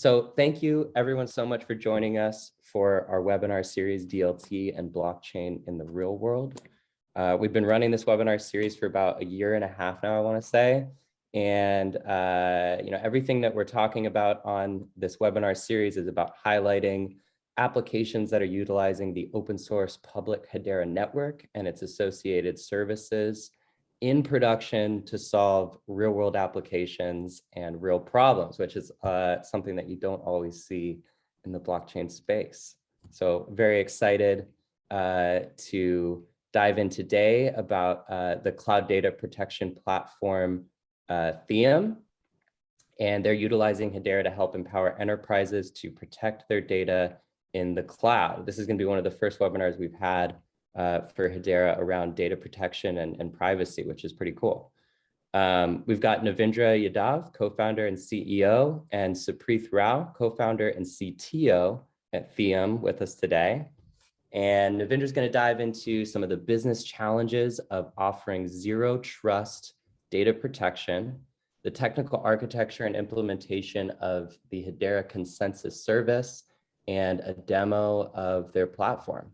So thank you everyone so much for joining us for our webinar series, DLT and Blockchain in the Real World. We've been running this webinar series for about a year and a half now, I want to say. And everything that we're talking about on this webinar series is about highlighting applications that are utilizing the open source public Hedera network and its associated services in production to solve real world applications and real problems, which is something that you don't always see in the blockchain space. So very excited to dive in today about the cloud data protection platform Theon, and they're utilizing Hedera to help empower enterprises to protect their data in the cloud. This is going to be one of the first webinars we've had for Hedera around data protection and privacy, which is pretty cool. We've got Navindra Yadav, co-founder and CEO, and Supreeth Rao, co-founder and CTO at Theon with us today. And Navindra's going to dive into some of the business challenges of offering zero trust data protection, the technical architecture and implementation of the Hedera Consensus Service, and a demo of their platform.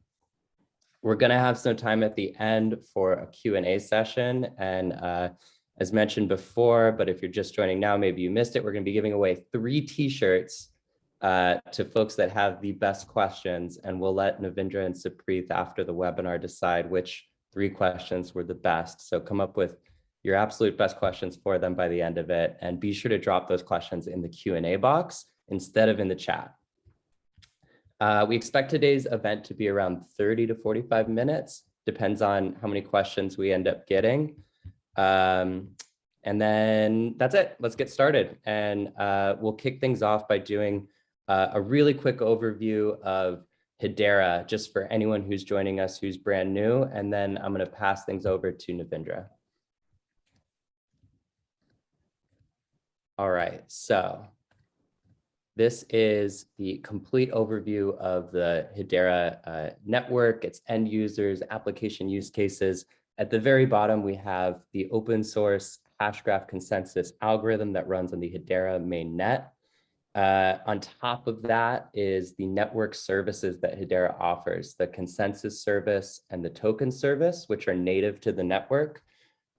We're going to have some time at the end for a Q&A session. And as mentioned before, but if you're just joining now, maybe you missed it, we're going to be giving away 3 t-shirts to folks that have the best questions. And we'll let Navindra and Supreeth after the webinar decide which 3 questions were the best. So come up with your absolute best questions for them by the end of it. And be sure to drop those questions in the Q&A box instead of in the chat. We expect today's event to be around 30 to 45 minutes, depends on how many questions we end up getting. And then that's it, let's get started. And we'll kick things off by doing a really quick overview of Hedera, just for anyone who's joining us who's brand new. And then I'm gonna pass things over to Navindra. All right, so this is the complete overview of the Hedera network, its end users, application use cases. At the very bottom, we have the open source Hashgraph consensus algorithm that runs on the Hedera mainnet. On top of that is the network services that Hedera offers, the consensus service and the token service, which are native to the network.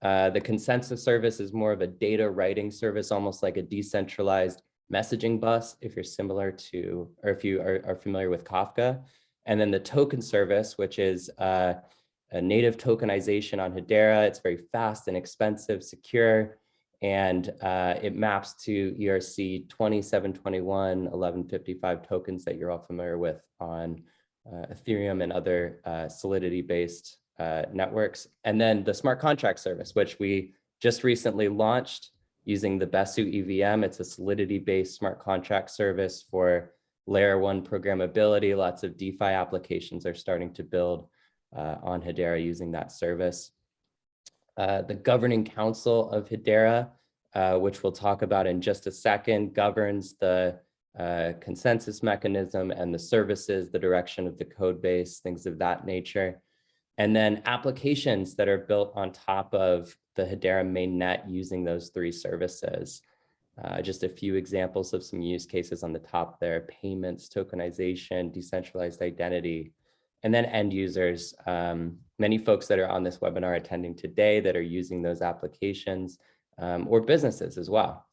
The consensus service is more of a data writing service, almost like a decentralized messaging bus, if you're similar to, or if you are familiar with Kafka. And then the token service, which is a native tokenization on Hedera. It's very fast and expensive, secure, and it maps to ERC 2721, 1155 tokens that you're all familiar with on Ethereum and other Solidity-based networks. And then the smart contract service, which we just recently launched using the Besu EVM. It's a Solidity-based smart contract service for layer 1 programmability. Lots of DeFi applications are starting to build on Hedera using that service. The governing council of Hedera, which we'll talk about in just a second, governs the consensus mechanism and the services, the direction of the code base, things of that nature. And then applications that are built on top of the Hedera mainnet using those 3 services. Just a few examples of some use cases on the top there: payments, tokenization, decentralized identity, and then end users. Many folks that are on this webinar attending today that are using those applications, or businesses as well.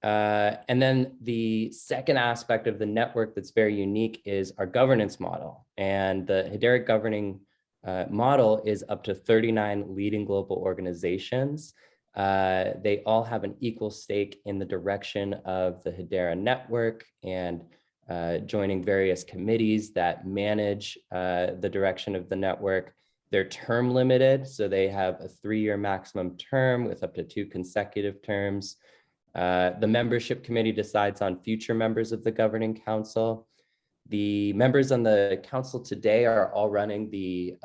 And then the second aspect of the network that's very unique is our governance model. And the Hedera governing model is up to 39 leading global organizations. They all have an equal stake in the direction of the Hedera network and joining various committees that manage the direction of the network. They're term limited, so they have a 3-year maximum term with up to 2 consecutive terms. The membership committee decides on future members of the governing council. The members on the council today are all running the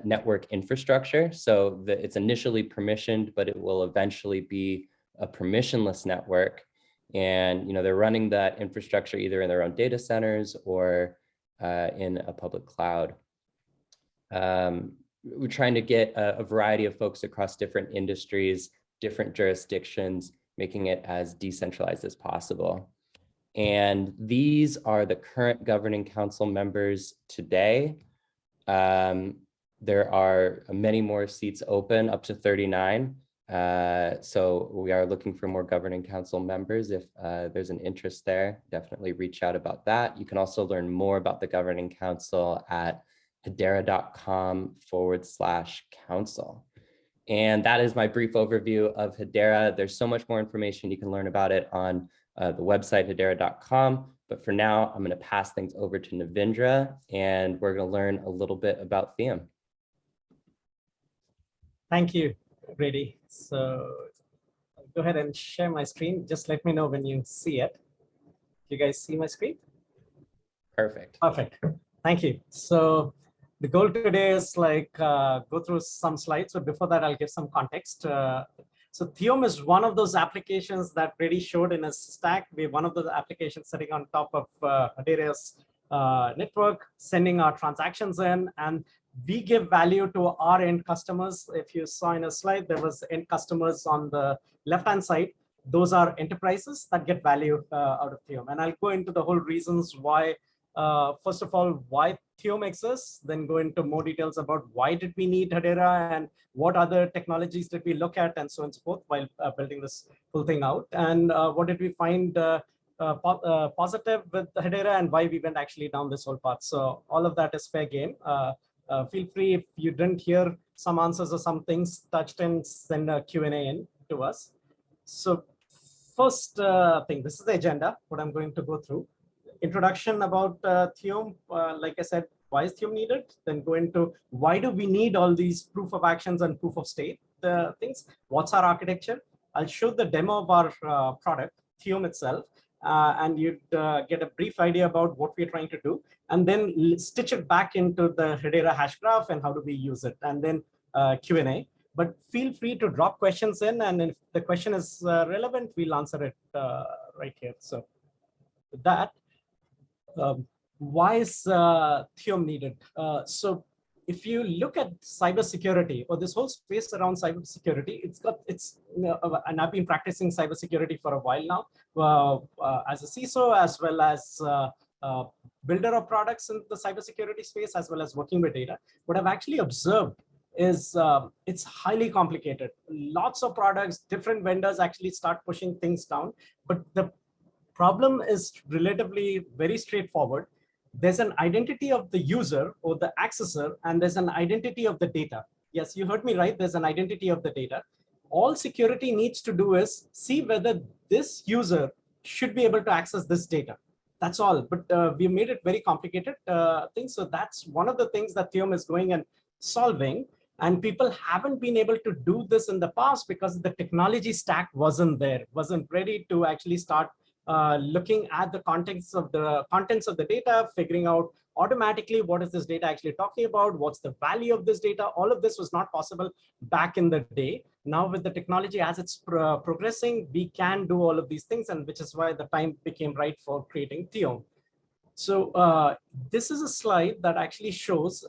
network infrastructure. So it's initially permissioned, but it will eventually be a permissionless network. And they're running that infrastructure either in their own data centers or in a public cloud. We're trying to get a variety of folks across different industries, different jurisdictions, making it as decentralized as possible. And these are the current governing council members today. There are many more seats open, up to 39. So we are looking for more governing council members. If there's an interest there, definitely reach out about that. You can also learn more about the governing council at hedera.com/council. And that is my brief overview of Hedera. There's so much more information. You can learn about it on the website hedera.com. But for now, I'm going to pass things over to Navindra, and we're going to learn a little bit about Theon. Thank you, Brady. So I'll go ahead and share my screen. Just let me know when you see it. You guys see my screen? Perfect. Perfect. Thank you. So the goal today is like go through some slides, but before that, I'll give some context. So Theon is one of those applications that Brady showed in his stack. We're one of those applications sitting on top of Hedera's network, sending our transactions in, and we give value to our end customers. If you saw in a slide, there was end customers on the left-hand side. Those are enterprises that get value out of Theon. And I'll go into the whole reasons why. First of all, why Theon exists, then go into more details about why did we need Hedera and what other technologies did we look at, and so on and so forth, while building this whole thing out. And what did we find positive with Hedera, and why we went actually down this whole path. So all of that is fair game. Feel free, if you didn't hear some answers or some things touched in, send a Q&A in to us. So first thing, this is the agenda, what I'm going to go through. Introduction about Theon, like I said, why is Theon needed? Then go into why do we need all these proof of actions and proof of state things? What's our architecture? I'll show the demo of our product, Theon itself, and you'd get a brief idea about what we're trying to do, and then stitch it back into the Hedera Hashgraph and how do we use it, and then Q&A. But feel free to drop questions in, and if the question is relevant, we'll answer it right here. So with that, why is Theon needed? So if you look at cybersecurity, or this whole space around cybersecurity, and I've been practicing cybersecurity for a while now, as a CISO, as well as builder of products in the cybersecurity space, as well as working with data. What I've actually observed is it's highly complicated. Lots of products, different vendors actually start pushing things down, but the problem is relatively very straightforward. There's an identity of the user or the accessor, and there's an identity of the data. Yes, you heard me right. There's an identity of the data. All security needs to do is see whether this user should be able to access this data. That's all. But we made it very complicated thing. So that's one of the things that Theon is going and solving. And people haven't been able to do this in the past because the technology stack wasn't there, wasn't ready to actually start looking at the contents of the data, figuring out automatically what is this data actually talking about, what's the value of this data. All of this was not possible back in the day. Now with the technology as it's progressing, we can do all of these things, and which is why the time became right for creating Theon. So this is a slide that actually shows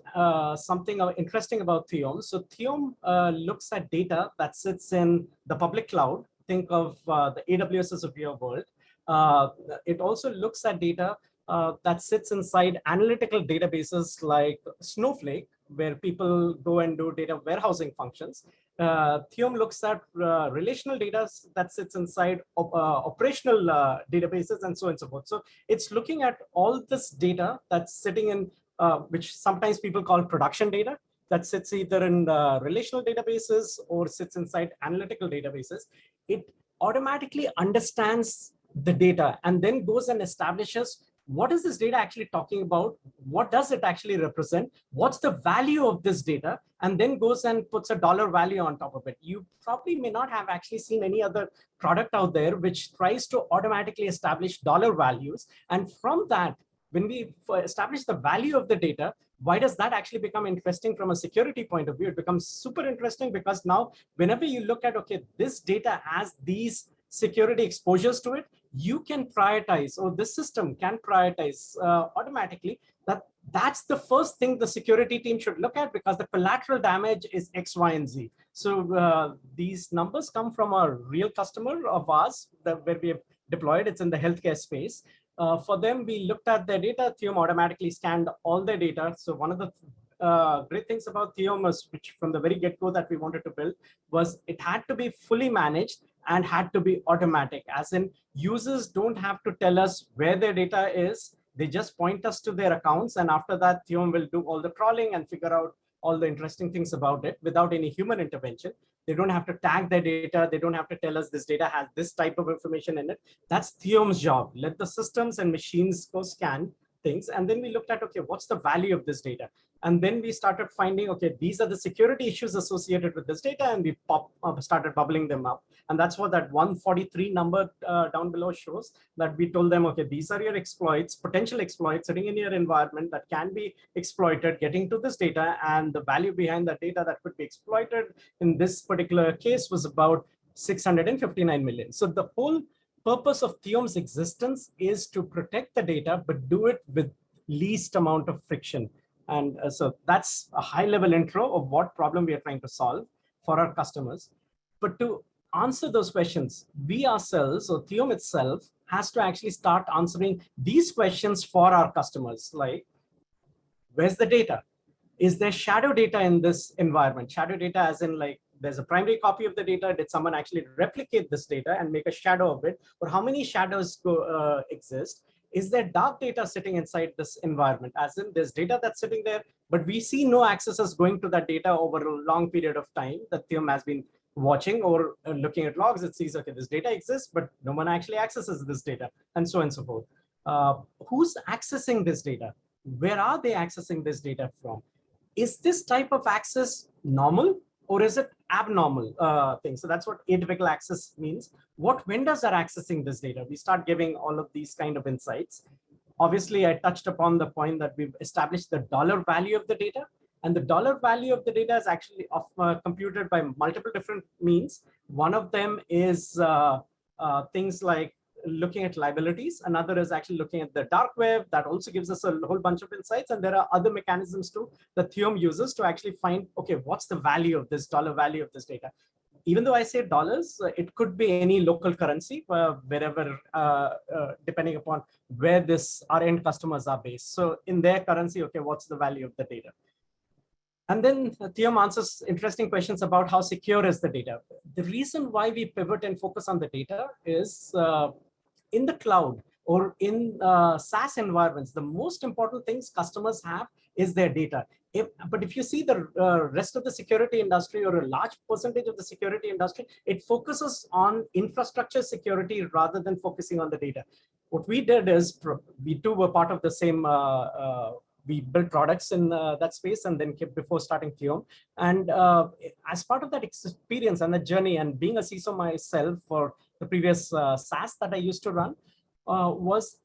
something interesting about Theon. So Theon looks at data that sits in the public cloud. Think of the AWSs of your world. It also looks at data that sits inside analytical databases like Snowflake, where people go and do data warehousing functions. Theon looks at relational data that sits inside operational databases, and so on and so forth. So it's looking at all this data that's sitting in, which sometimes people call production data, that sits either in relational databases or sits inside analytical databases. It automatically understands the data and then goes and establishes what is this data actually talking about? What does it actually represent? What's the value of this data? And then goes and puts a dollar value on top of it. You probably may not have actually seen any other product out there which tries to automatically establish dollar values. And from that, when we establish the value of the data, why does that actually become interesting from a security point of view? It becomes super interesting because now whenever you look at, okay, this data has these security exposures to it, you can prioritize, or the system can prioritize automatically that's the first thing the security team should look at, because the collateral damage is X, Y, and Z. So these numbers come from a real customer of ours where we have deployed. It's in the healthcare space. For them, we looked at their data. Theom automatically scanned all their data. So one of the great things about Theom was, which from the very get-go that we wanted to build, was it had to be fully managed and had to be automatic, as in users don't have to tell us where their data is. They just point us to their accounts, and after that, Theom will do all the crawling and figure out all the interesting things about it without any human intervention. They don't have to tag their data. They don't have to tell us this data has this type of information in it. That's Theom's job. Let the systems and machines go scan things. And then we looked at, okay, what's the value of this data? And then we started finding, okay, these are the security issues associated with this data, and we started bubbling them up. And that's what that 143 number down below shows, that we told them, okay, these are your exploits, potential exploits sitting in your environment that can be exploited, getting to this data, and the value behind that data that could be exploited in this particular case was about 659 million. So the whole purpose of Theom's existence is to protect the data, but do it with least amount of friction. And so that's a high-level intro of what problem we are trying to solve for our customers. But to answer those questions, we ourselves, or Theom itself, has to actually start answering these questions for our customers, like, where's the data? Is there shadow data in this environment? Shadow data as in, like, there's a primary copy of the data. Did someone actually replicate this data and make a shadow of it? Or how many shadows exist? Is there dark data sitting inside this environment? As in, there's data that's sitting there, but we see no accesses going to that data over a long period of time that Theom has been watching or looking at logs. It sees, okay, this data exists, but no one actually accesses this data, and so on and so forth. Who's accessing this data? Where are they accessing this data from? Is this type of access normal, or is it abnormal thing? So that's what atypical access means. What vendors are accessing this data? We start giving all of these kind of insights. Obviously, I touched upon the point that we've established the dollar value of the data. And the dollar value of the data is actually computed by multiple different means. One of them is things like looking at liabilities. Another is actually looking at the dark web. That also gives us a whole bunch of insights. And there are other mechanisms too that Theom uses to actually find, okay, what's the value of this dollar value of this data? Even though I say dollars, it could be any local currency, wherever, depending upon where our end customers are based. So in their currency, okay, what's the value of the data? And then Theom answers interesting questions about how secure is the data. The reason why we pivot and focus on the data is in the cloud or in SaaS environments, the most important things customers have is their data. But if you see the rest of the security industry, or a large percentage of the security industry, it focuses on infrastructure security rather than focusing on the data. What we did is, we too were part of the same, we built products in that space, and then before starting Theom. And as part of that experience and the journey, and being a CISO myself for the previous SaaS that I used to run,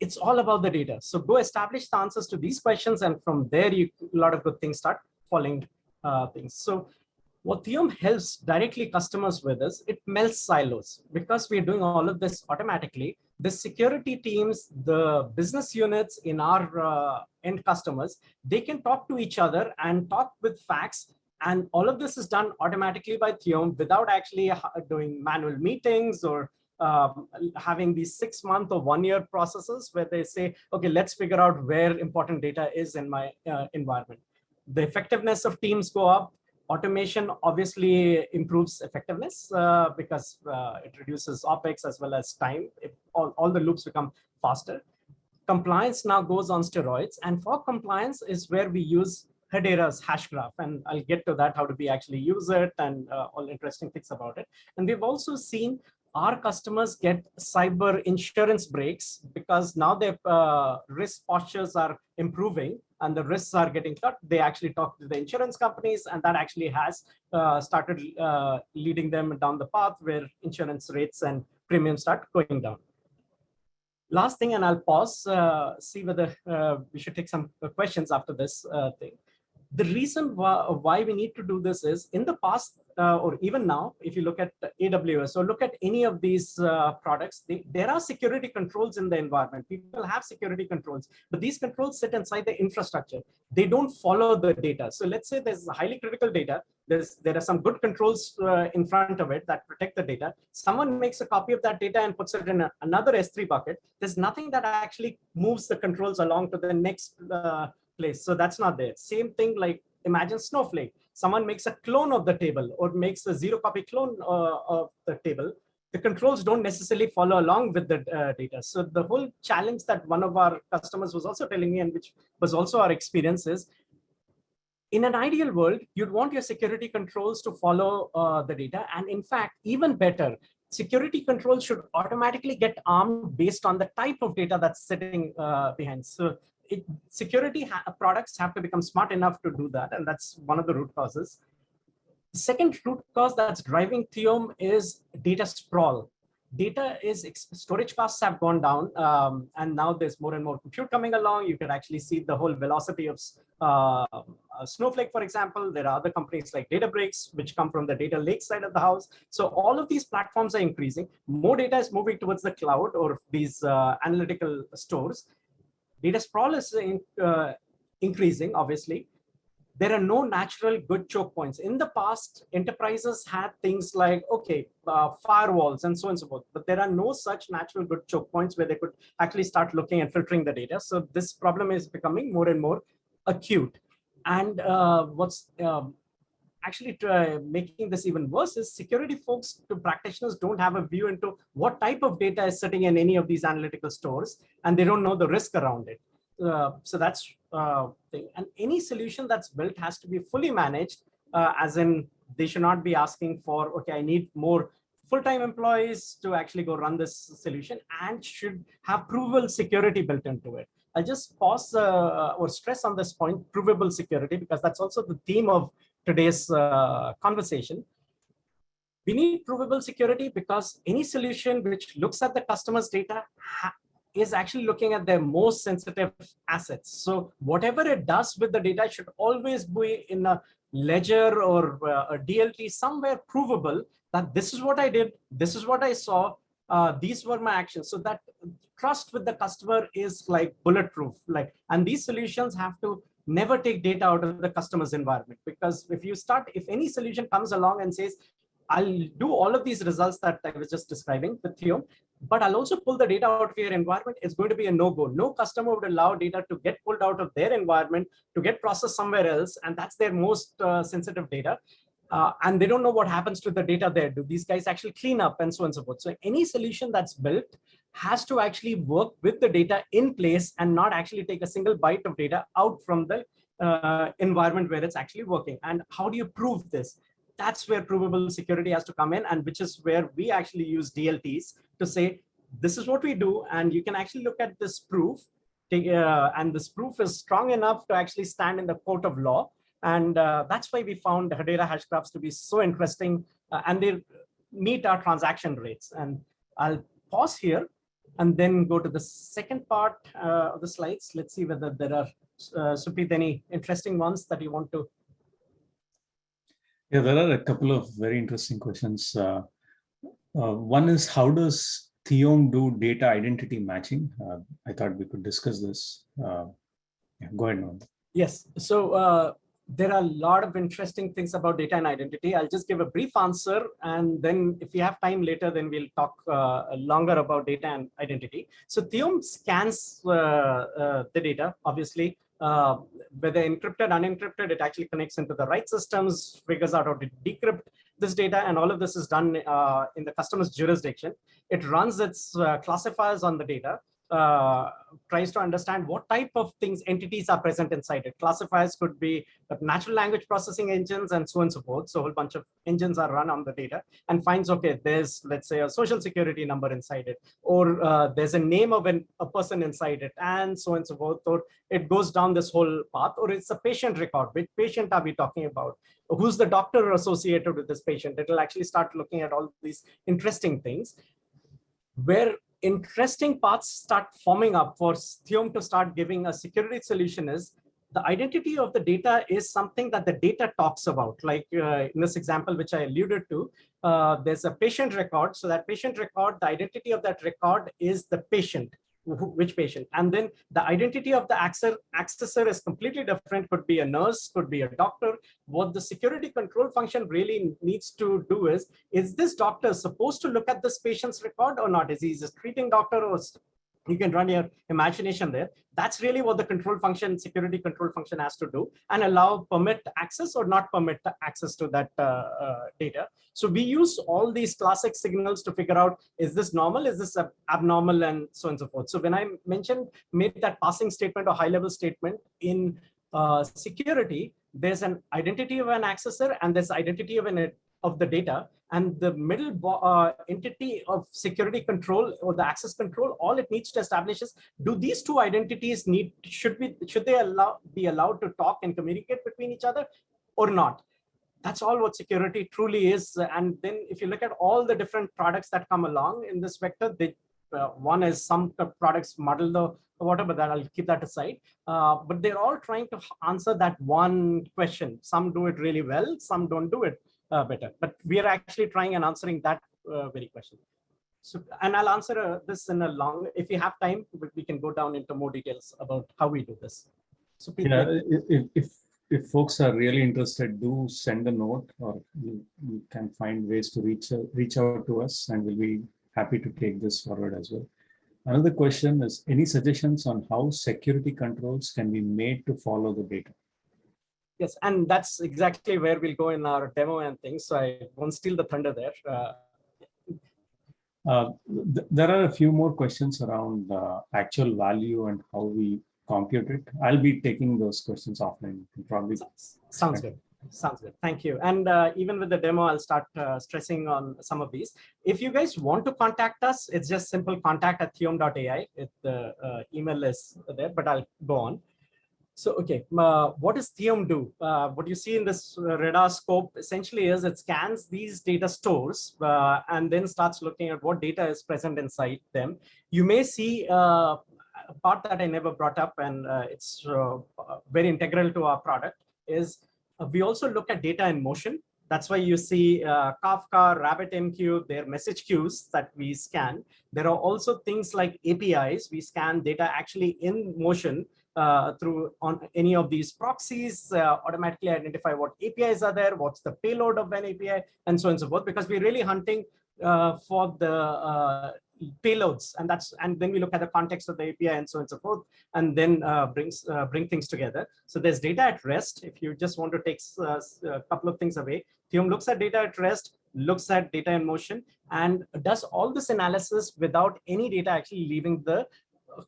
it's all about the data. So go establish the answers to these questions, and from there, a lot of good things start falling things. So what Theom helps directly customers with is it melts silos. Because we're doing all of this automatically, the security teams, the business units in our end customers, they can talk to each other and talk with facts. And all of this is done automatically by Theom without actually doing manual meetings or having these 6-month or 1-year processes where they say, okay, let's figure out where important data is in my environment. The effectiveness of teams go up. Automation obviously improves effectiveness because it reduces OpEx as well as time. All the loops become faster. Compliance now goes on steroids. And for compliance is where we use Hedera's Hashgraph. And I'll get to that, how do we actually use it, and all interesting things about it. And we've also seen our customers get cyber insurance breaks because now their risk postures are improving and the risks are getting cut. They actually talk to the insurance companies, and that actually has started leading them down the path where insurance rates and premiums start going down. Last thing, and I'll pause, see whether we should take some questions after this thing. The reason why we need to do this is in the past, or even now, if you look at AWS or look at any of these products, there are security controls in the environment. People have security controls, but these controls sit inside the infrastructure. They don't follow the data. So let's say there's highly critical data. There are some good controls in front of it that protect the data. Someone makes a copy of that data and puts it in another S3 bucket. There's nothing that actually moves the controls along to the next place. So that's not there. Same thing, like imagine Snowflake. Someone makes a clone of the table or makes a zero copy clone of the table. The controls don't necessarily follow along with the data. So the whole challenge that one of our customers was also telling me, and which was also our experience, is in an ideal world, you'd want your security controls to follow the data. And in fact, even better, security controls should automatically get armed based on the type of data that's sitting behind. So security products have to become smart enough to do that. And that's one of the root causes. The second root cause that's driving Theom is data sprawl. Storage costs have gone down, and now there's more and more compute coming along. You can actually see the whole velocity of Snowflake, for example. There are other companies like Databricks, which come from the data lake side of the house. So all of these platforms are increasing. More data is moving towards the cloud or these analytical stores. Data sprawl is increasing, obviously. There are no natural good choke points. In the past, enterprises had things like, okay, firewalls and so on and so forth, but there are no such natural good choke points where they could actually start looking and filtering the data. So this problem is becoming more and more acute. And what's actually making this even worse is security folks to practitioners don't have a view into what type of data is sitting in any of these analytical stores, and they don't know the risk around it. So that's thing. And any solution that's built has to be fully managed, as in they should not be asking for, okay, I need more full-time employees to actually go run this solution, and should have provable security built into it. I'll just pause or stress on this point, provable security, because that's also the theme of today's conversation. We need provable security because any solution which looks at the customer's data is actually looking at their most sensitive assets. So whatever it does with the data should always be in a ledger or a DLT somewhere provable that this is what I did, this is what I saw, these were my actions. So that trust with the customer is like bulletproof. And these solutions have to never take data out of the customer's environment, because if any solution comes along and says, I'll do all of these results that I was just describing with Theon, but I'll also pull the data out of your environment, it's going to be a no-go. No customer would allow data to get pulled out of their environment to get processed somewhere else, and that's their most sensitive data. And they don't know what happens to the data there. Do these guys actually clean up and so on and so forth? So any solution that's built has to actually work with the data in place and not actually take a single byte of data out from the environment where it's actually working. And how do you prove this? That's where provable security has to come in, and which is where we actually use DLTs to say, this is what we do, and you can actually look at this proof, and this proof is strong enough to actually stand in the court of law. And that's why we found Hedera Hashgraphs to be so interesting, and they meet our transaction rates. And I'll pause here and then go to the second part of the slides. Let's see whether there are, Supreeth, any interesting ones that you want to. Yeah, there are a couple of very interesting questions. One is, how does Theon do data identity matching? I thought we could discuss this. Yeah, go ahead, Navindra. Yes. So there are a lot of interesting things about data and identity. I'll just give a brief answer, and then if we have time later, then we'll talk longer about data and identity. So Theon scans the data, obviously, whether encrypted, unencrypted, it actually connects into the right systems, figures out how to decrypt this data, and all of this is done in the customer's jurisdiction. It runs its classifiers on the data, tries to understand what type of entities are present inside it. Classifiers could be natural language processing engines and so on and so forth. So a whole bunch of engines are run on the data and finds, okay, there's, let's say, a social security number inside it, or there's a name of a person inside it, and so on and so forth. Or it goes down this whole path, or it's a patient record. Which patient are we talking about? Who's the doctor associated with this patient? It'll actually start looking at all these interesting things. Where interesting paths start forming up for Theon to start giving a security solution is, the identity of the data is something that the data talks about. Like in this example, which I alluded to, there's a patient record. So that patient record, the identity of that record is the patient. Which patient? And then the identity of the accessor is completely different. Could be a nurse, could be a doctor. What the security control function really needs to do is this doctor supposed to look at this patient's record or not? Is he a treating doctor, or you can run your imagination there. That's really what the control function, security control function has to do, and allow permit access or not permit access to that data. So we use all these classic signals to figure out, is this normal, is this abnormal, and so on and so forth. So when I made that passing statement or high level statement in security, there's an identity of an accessor and there's identity of the data, and the middle entity of security control or the access control, all it needs to establish is, do these two identities should they be allowed to talk and communicate between each other or not? That's all what security truly is. And then if you look at all the different products that come along in this vector, one is some products muddle the water, but I'll keep that aside. But they're all trying to answer that one question. Some do it really well, some don't do it better. But we are actually trying and answering that very question. So, and I'll answer this in a long, if we have time, we can go down into more details about how we do this. So if folks are really interested, do send a note, or you can find ways to reach out to us, and we'll be happy to take this forward as well. Another question is, any suggestions on how security controls can be made to follow the data? Yes, and that's exactly where we'll go in our demo and things. So I won't steal the thunder there. There are a few more questions around actual value and how we compute it. I'll be taking those questions offline. Probably. Sounds good. Sounds good. Thank you. And even with the demo, I'll start stressing on some of these. If you guys want to contact us, it's just simple contact@theom.ai. The email is there, but I'll go on. So, okay, what does Theom do? What you see in this radar scope essentially is it scans these data stores and then starts looking at what data is present inside them. You may see a part that I never brought up, and it's very integral to our product, is we also look at data in motion. That's why you see Kafka, RabbitMQ, their message queues that we scan. There are also things like APIs. We scan data actually in motion through on any of these proxies, automatically identify what APIs are there, what's the payload of an API, and so on and so forth, because we're really hunting for the payloads, and then we look at the context of the API and so on and so forth, and then bring things together. So there's data at rest. If you just want to take a couple of things away, Theom looks at data at rest, looks at data in motion, and does all this analysis without any data actually leaving the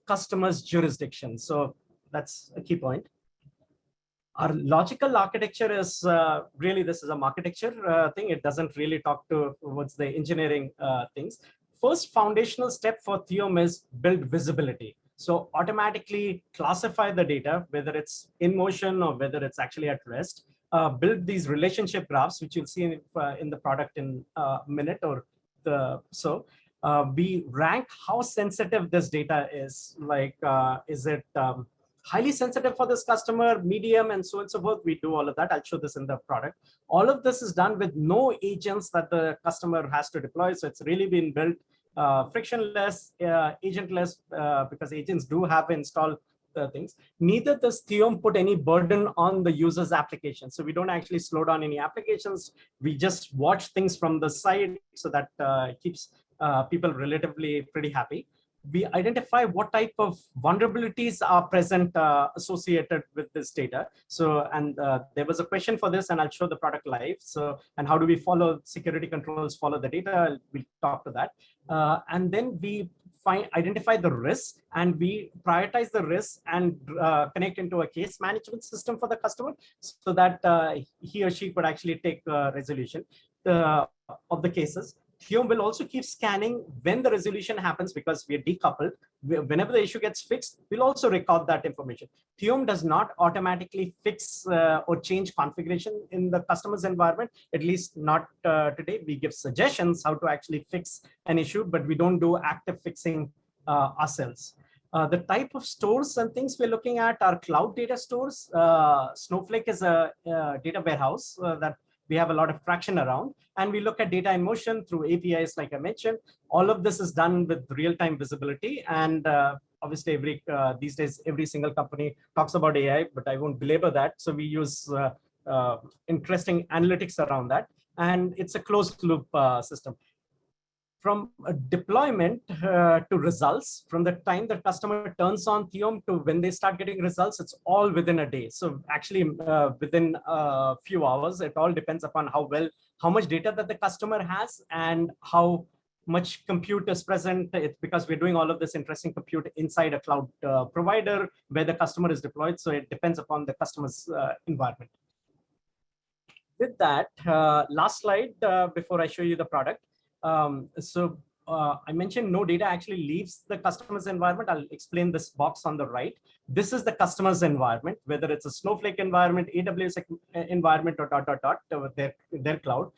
customer's jurisdiction. So that's a key point. Our logical architecture is really, this is a architecture thing. It doesn't really talk towards the engineering things. First foundational step for Theom is build visibility. So automatically classify the data, whether it's in motion or whether it's actually at rest. Build these relationship graphs, which you'll see in the product in a minute or so. We rank how sensitive this data is. Like, is it highly sensitive for this customer, medium, and so on and so forth? We do all of that. I'll show this in the product. All of this is done with no agents that the customer has to deploy. So it's really been built frictionless, agentless, because agents do have installed things. Neither does Theom put any burden on the user's application. So we don't actually slow down any applications. We just watch things from the side, so that keeps people relatively pretty happy. We identify what type of vulnerabilities are present associated with this data. So, and there was a question for this, and I'll show the product live. So, and how do we follow security controls, follow the data? We'll talk to that. And then we identify the risks, and we prioritize the risks and connect into a case management system for the customer, so that he or she could actually take resolution of the cases. Theom will also keep scanning when the resolution happens, because we are decoupled. Whenever the issue gets fixed, we'll also record that information. Theom does not automatically fix or change configuration in the customer's environment, at least not today. We give suggestions how to actually fix an issue, but we don't do active fixing ourselves. The type of stores and things we're looking at are cloud data stores. Snowflake is a data warehouse that we have a lot of traction around. And we look at data in motion through APIs, like I mentioned. All of this is done with real-time visibility. And obviously, these days, every single company talks about AI, but I won't belabor that. So we use interesting analytics around that. And it's a closed loop system. From a deployment to results, from the time the customer turns on Theon to when they start getting results, it's all within a day. So actually within a few hours, it all depends upon how much data that the customer has and how much compute is present. It's because we're doing all of this interesting compute inside a cloud provider where the customer is deployed. So it depends upon the customer's environment. With that, last slide before I show you the product. I mentioned no data actually leaves the customer's environment. I'll explain this box on the right. This is the customer's environment, whether it's a Snowflake environment, AWS environment, or their cloud.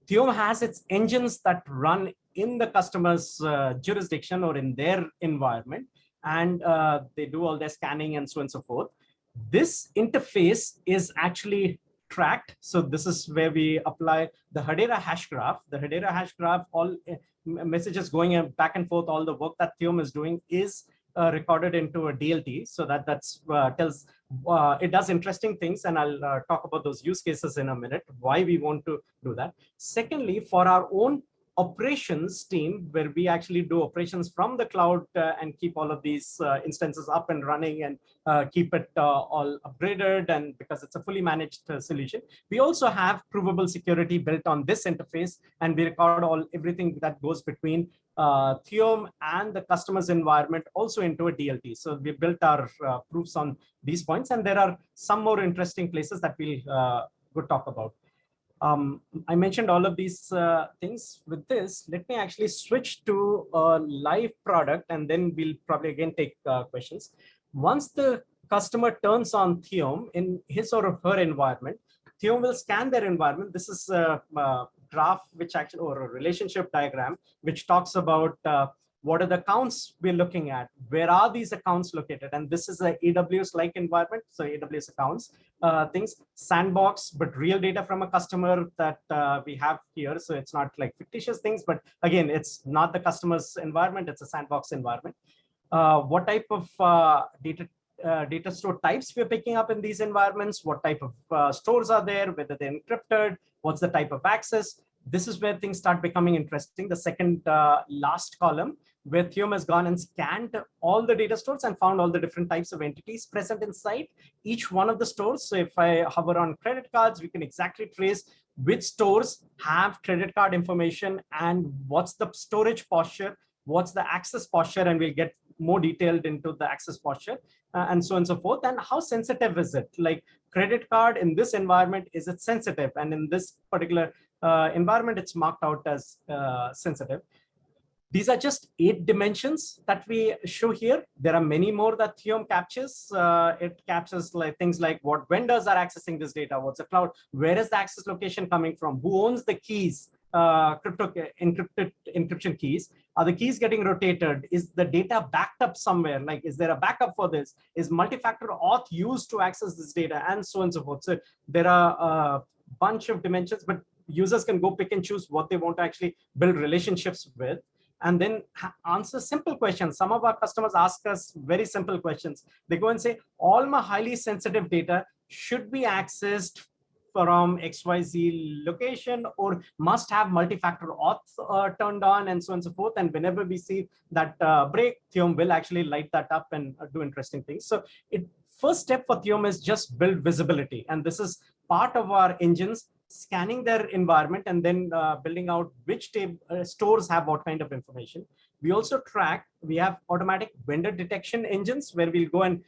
Theon has its engines that run in the customer's jurisdiction or in their environment, and they do all their scanning and so on and so forth. This interface is actually tracked. So this is where we apply the Hedera Hashgraph. The Hedera Hashgraph, all messages going back and forth, all the work that Theon is doing is recorded into a DLT. So that's tells it does interesting things, and I'll talk about those use cases in a minute, why we want to do that. Secondly, for our own operations team, where we actually do operations from the cloud and keep all of these instances up and running and keep it all upgraded, and because it's a fully managed solution. We also have provable security built on this interface, and we record everything that goes between Theon and the customer's environment also into a DLT. So we built our proofs on these points, and there are some more interesting places that we'll go talk about. I mentioned all of these things. With this, let me actually switch to a live product, and then we'll probably again take questions. Once the customer turns on Theon in his or her environment, Theon will scan their environment. This is a graph or a relationship diagram which talks about what are the accounts we're looking at? Where are these accounts located? And this is a AWS-like environment. So AWS accounts, things, sandbox, but real data from a customer that we have here. So it's not like fictitious things, but again, it's not the customer's environment. It's a sandbox environment. What type of data store types we're picking up in these environments? What type of stores are there? Whether they're encrypted? What's the type of access? This is where things start becoming interesting. The second last column, where Theon has gone and scanned all the data stores and found all the different types of entities present inside each one of the stores. So if I hover on credit cards, we can exactly trace which stores have credit card information and what's the storage posture, what's the access posture, and we'll get more detailed into the access posture and so on and so forth. And how sensitive is it? Like credit card in this environment, is it sensitive? And in this particular environment, it's marked out as sensitive. These are just 8 dimensions that we show here. There are many more that Theon captures. It captures like things like what vendors are accessing this data, what's the cloud, where is the access location coming from, who owns the keys, encryption keys, are the keys getting rotated, is the data backed up somewhere, like is there a backup for this, is multi-factor auth used to access this data, and so on and so forth. So there are a bunch of dimensions, but users can go pick and choose what they want to actually build relationships with, and then answer simple questions. Some of our customers ask us very simple questions. They go and say, all my highly sensitive data should be accessed from XYZ location or must have multi-factor auth turned on, and so on and so forth. And whenever we see that break, Theon will actually light that up and do interesting things. So first step for Theon is just build visibility. And this is part of our engines, scanning their environment and then building out which stores have what kind of information. We also we have automatic vendor detection engines where we'll go and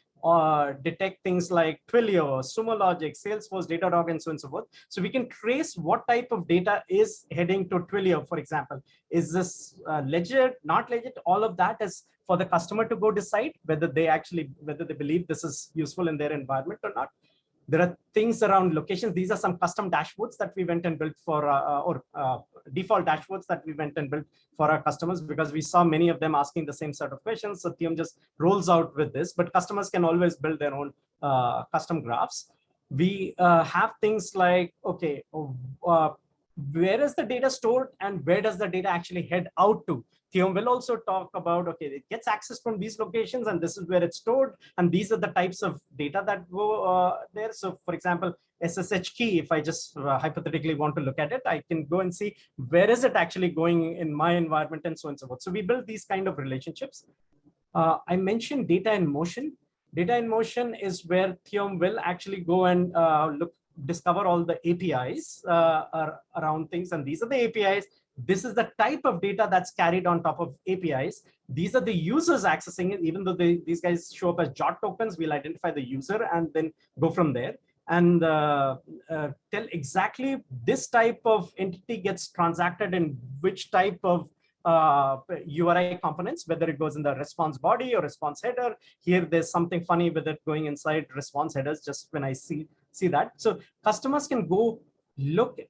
detect things like Twilio, Sumo Logic, Salesforce, Datadog, and so on and so forth. So we can trace what type of data is heading to Twilio, for example. Is this legit, not legit? All of that is for the customer to go decide whether they believe this is useful in their environment or not. There are things around locations. These are some custom dashboards that we went and built for, default dashboards that we went and built for our customers, because we saw many of them asking the same set of questions. So Theon just rolls out with this, but customers can always build their own custom graphs. We have things like, okay, where is the data stored and where does the data actually head out to? Theon will also talk about, okay, it gets access from these locations and this is where it's stored. And these are the types of data that go there. So for example, SSH key, if I just hypothetically want to look at it, I can go and see where is it actually going in my environment and so on and so forth. So we build these kind of relationships. I mentioned data in motion. Data in motion is where Theon will actually go and discover all the APIs around things. And these are the APIs. This is the type of data that's carried on top of APIs. These are the users accessing it. Even though these guys show up as JOT tokens, we'll identify the user and then go from there and tell exactly this type of entity gets transacted in which type of URI components, whether it goes in the response body or response header. Here, there's something funny with it going inside response headers, just when I see that. So customers can go look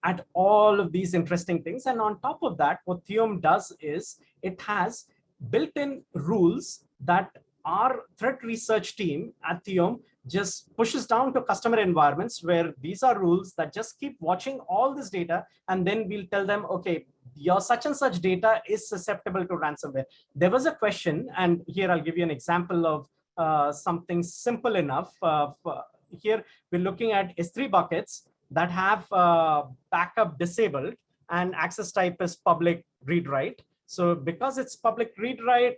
at all of these interesting things. And on top of that, what Theon does is it has built-in rules that our threat research team at Theon just pushes down to customer environments, where these are rules that just keep watching all this data. And then we'll tell them, okay, your such and such data is susceptible to ransomware. There was a question, and here I'll give you an example of something simple enough. Here we're looking at S3 buckets that have backup disabled and access type is public read-write. So because it's public read-write,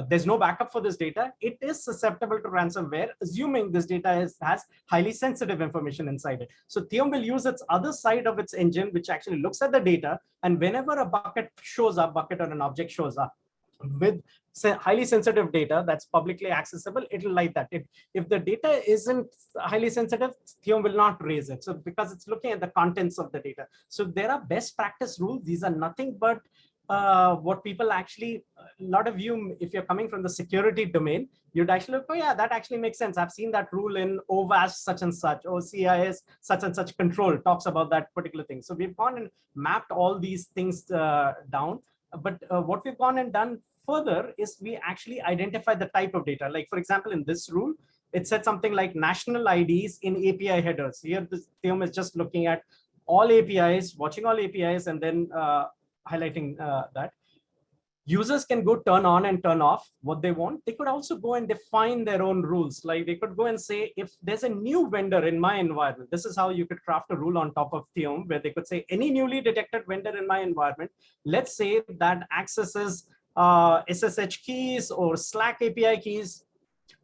there's no backup for this data, it is susceptible to ransomware, assuming this data has highly sensitive information inside it. So Theon will use its other side of its engine, which actually looks at the data, and whenever a bucket shows up, bucket or an object shows up with highly sensitive data that's publicly accessible, it'll like that. If the data isn't highly sensitive, Theon will not raise it. So because it's looking at the contents of the data. So there are best practice rules. These are nothing but what people actually, a lot of you, if you're coming from the security domain, you'd actually look, oh yeah, that actually makes sense. I've seen that rule in OWASP such and such, OCIS such and such control talks about that particular thing. So we've gone and mapped all these things down. But what we've gone and done further is we actually identify the type of data. Like for example, in this rule, it said something like national IDs in API headers. Here, this Theon is just looking at all APIs, watching all APIs, and then highlighting that. Users can go turn on and turn off what they want. They could also go and define their own rules. Like they could go and say, if there's a new vendor in my environment, this is how you could craft a rule on top of Theon, where they could say any newly detected vendor in my environment, let's say that accesses SSH keys or Slack API keys,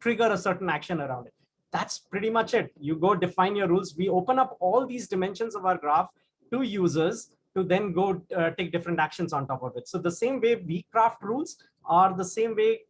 trigger a certain action around it. That's pretty much it. You go define your rules. We open up all these dimensions of our graph to users to then go take different actions on top of it. So the same way we craft rules are the same way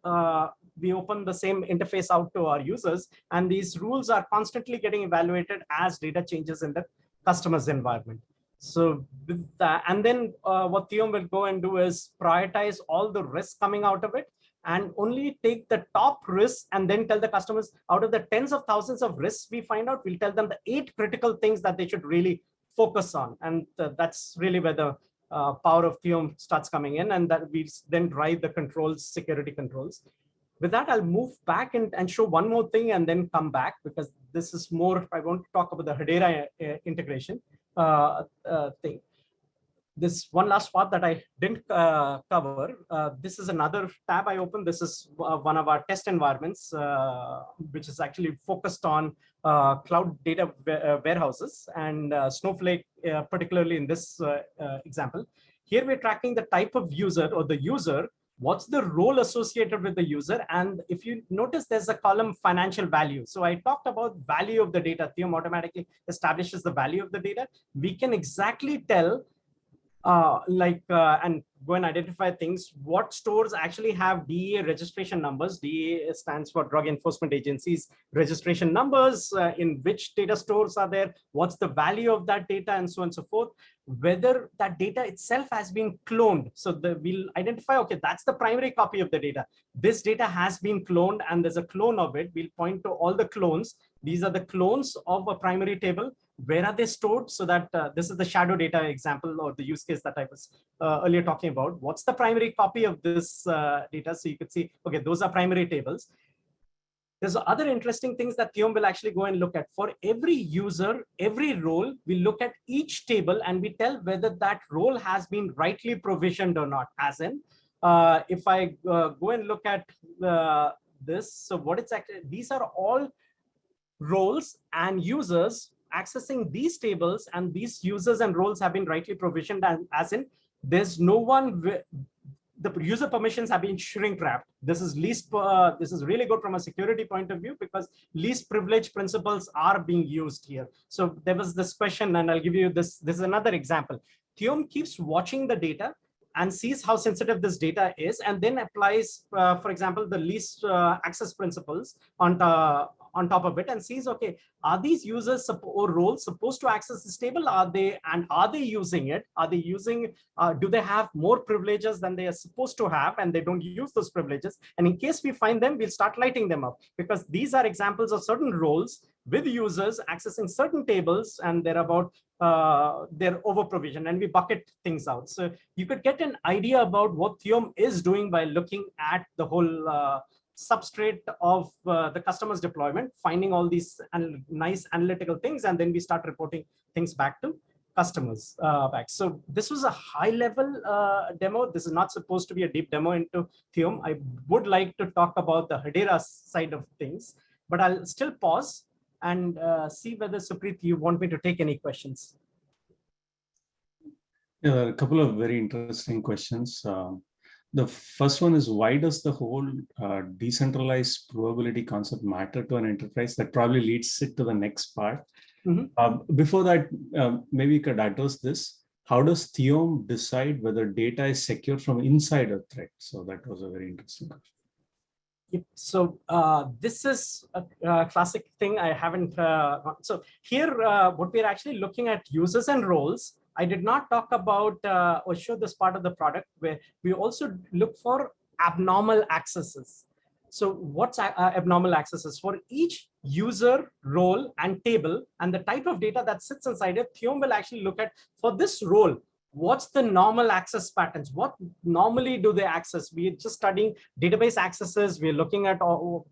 we open the same interface out to our users. And these rules are constantly getting evaluated as data changes in the customer's environment. So with that, and then what Theon will go and do is prioritize all the risks coming out of it and only take the top risks and then tell the customers, out of the tens of thousands of risks we find out, we'll tell them the 8 critical things that they should really focus on. And that's really where the power of Theon starts coming in, and that we then drive the controls, security controls. With that, I'll move back and show one more thing and then come back, because this is more, I want to talk about the Hedera integration thing. This one last part that I didn't cover. This is another tab I opened. This is one of our test environments, which is actually focused on cloud data warehouses and Snowflake, particularly in this example. Here we're tracking the type of user or the user, what's the role associated with the user. And if you notice, there's a column financial value. So I talked about value of the data. Theon automatically establishes the value of the data. We can exactly tell and go and identify things. What stores actually have DEA registration numbers? DEA stands for Drug Enforcement Agencies registration numbers. In which data stores are there? What's the value of that data, and so on and so forth. Whether that data itself has been cloned. So we'll identify, okay, that's the primary copy of the data. This data has been cloned and there's a clone of it. We'll point to all the clones. These are the clones of a primary table. Where are they stored? So that this is the shadow data example or the use case that I was earlier talking about. What's the primary copy of this data? So you could see, okay, those are primary tables. There's other interesting things that Theon will actually go and look at. For every user, every role, we look at each table and we tell whether that role has been rightly provisioned or not. As in, if I go and look at this, so what it's actually, these are all roles and users accessing these tables, and these users and roles have been rightly provisioned, and as in there's no one, the user permissions have been shrink wrapped. This is this is really good from a security point of view because least privilege principles are being used here. So there was this question, and I'll give you this. This is another example. Theon keeps watching the data and sees how sensitive this data is, and then applies, for example, the least access principles on top of it, and sees, okay, are these users or roles supposed to access this table? Are they using it? Are they using, do they have more privileges than they are supposed to have, and they don't use those privileges? And in case we find them, we'll start lighting them up, because these are examples of certain roles with users accessing certain tables, and they're about their over provision, and we bucket things out. So you could get an idea about what Theon is doing by looking at the whole substrate of the customer's deployment, finding all these nice analytical things, and then we start reporting things back to customers back. So this was a high level demo. This is not supposed to be a deep demo into Theon. I would like to talk about the Hedera side of things, but I'll still pause and see whether, Supreeth, you want me to take any questions. Yeah, a couple of very interesting questions. The first one is, why does the whole decentralized probability concept matter to an enterprise? That probably leads it to the next part. Before that, maybe you could address this. How does Theon decide whether data is secure from inside a threat? So that was a very interesting question. So this is a classic thing I haven't. So here, what we're actually looking at users and roles. I did not talk about or show this part of the product where we also look for abnormal accesses. So what's abnormal accesses? For each user, role, and table, and the type of data that sits inside it, Theon will actually look at, for this role, what's the normal access patterns? What normally do they access? We're just studying database accesses. We're looking at,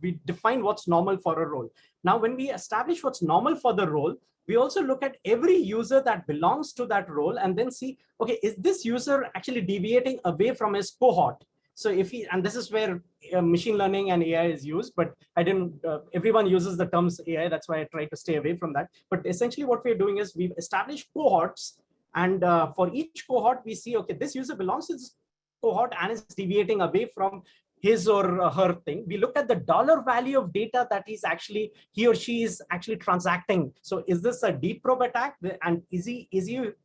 we define what's normal for a role. Now, when we establish what's normal for the role, we also look at every user that belongs to that role and then see, okay, is this user actually deviating away from his cohort? So if he, and this is where machine learning and AI is used, but I didn't, everyone uses the terms AI. That's why I try to stay away from that. But essentially what we're doing is we've established cohorts, and for each cohort, we see, okay, this user belongs to this cohort and is deviating away from his or her thing. We look at the dollar value of data that he or she is actually transacting. So is this a deep probe attack? And is he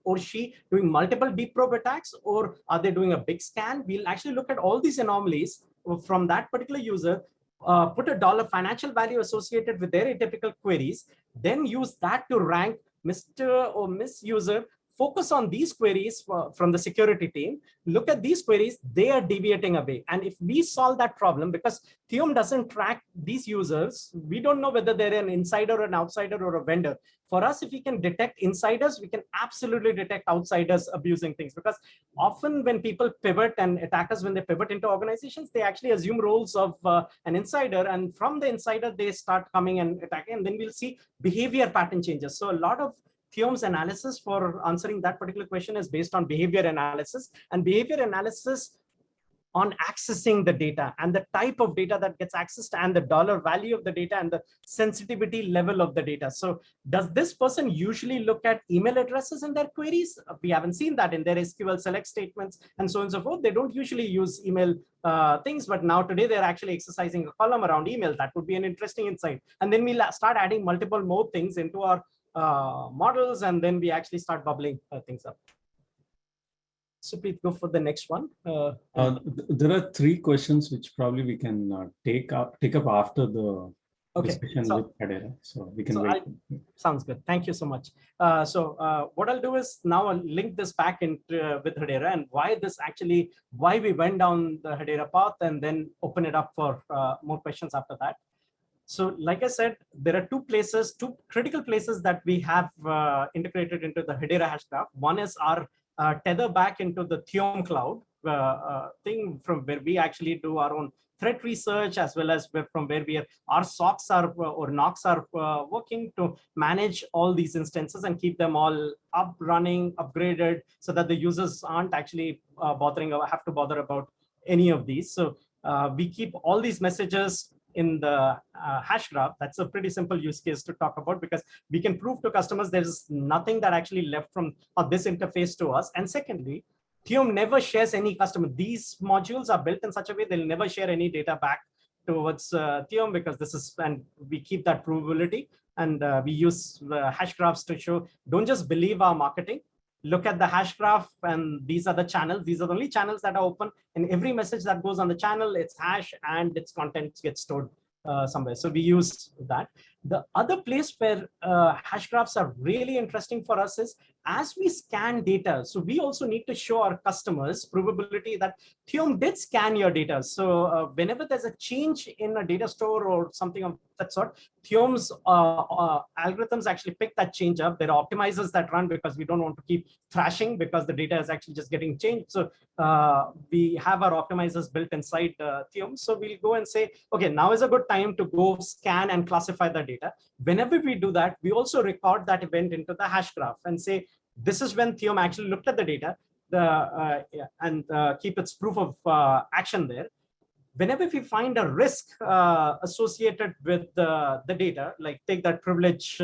or she doing multiple deep probe attacks, or are they doing a big scan? We'll actually look at all these anomalies from that particular user, put a dollar financial value associated with their atypical queries, then use that to rank Mr. or Miss User. Focus on these queries from the security team. Look at these queries, they are deviating away. And if we solve that problem, because Theon doesn't track these users, we don't know whether they're an insider, an outsider, or a vendor. For us, if we can detect insiders, we can absolutely detect outsiders abusing things. Because often when people pivot, and attackers, when they pivot into organizations, they actually assume roles of an insider. And from the insider, they start coming and attacking. And then we'll see behavior pattern changes. So a lot of Theon's analysis for answering that particular question is based on behavior analysis, and behavior analysis on accessing the data and the type of data that gets accessed and the dollar value of the data and the sensitivity level of the data. So does this person usually look at email addresses in their queries? We haven't seen that in their SQL select statements and so on and so forth. They don't usually use email things, but now today they're actually exercising a column around email. That would be an interesting insight. And then we'll start adding multiple more things into our models, and then we actually start bubbling things up. Supreeth, go for the next one. There are three questions which probably we can take up after the discussion with Hedera. So we can wait. Sounds good. Thank you so much. What I'll do is now I'll link this back into with Hedera and why we went down the Hedera path, and then open it up for more questions after that. So like I said, there are two critical places that we have integrated into the Hedera Hashgraph. One is our tether back into the Theon cloud thing, from where we actually do our own threat research, as well as from where our SOCs are or NOCs are working to manage all these instances and keep them all up, running, upgraded, so that the users aren't actually have to bother about any of these. So we keep all these messages in the Hashgraph. That's a pretty simple use case to talk about, because we can prove to customers there's nothing that actually left from this interface to us. And secondly, Theon never shares any customer. These modules are built in such a way they'll never share any data back towards Theon, because and we keep that provability. And we use Hashgraphs to show, don't just believe our marketing. Look at the Hashgraph, and these are the channels. These are the only channels that are open, and every message that goes on the channel, its hash and its content gets stored somewhere. So we use that. The other place where Hashgraphs are really interesting for us is as we scan data. So we also need to show our customers probability that Theon did scan your data. So whenever there's a change in a data store or something of that sort, Theon's algorithms actually pick that change up. There are optimizers that run, because we don't want to keep thrashing, because the data is actually just getting changed. So we have our optimizers built inside Theon. So we'll go and say, okay, now is a good time to go scan and classify the data. Whenever we do that, we also record that event into the Hashgraph and say, this is when Theon actually looked at the data, and keep its proof of action there. Whenever we find a risk associated with the data, like take that privilege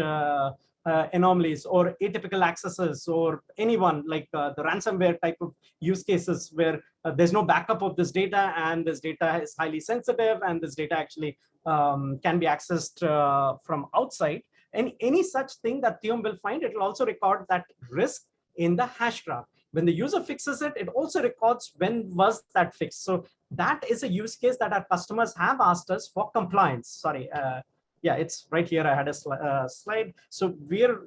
anomalies or atypical accesses, or anyone like the ransomware type of use cases where there's no backup of this data, and this data is highly sensitive, and this data actually can be accessed from outside, and any such thing that Theon will find, it will also record that risk in the Hashgraph. When the user fixes it, it also records when was that fixed. So that is a use case that our customers have asked us for compliance. Sorry, yeah, it's right here. I had a slide. So we're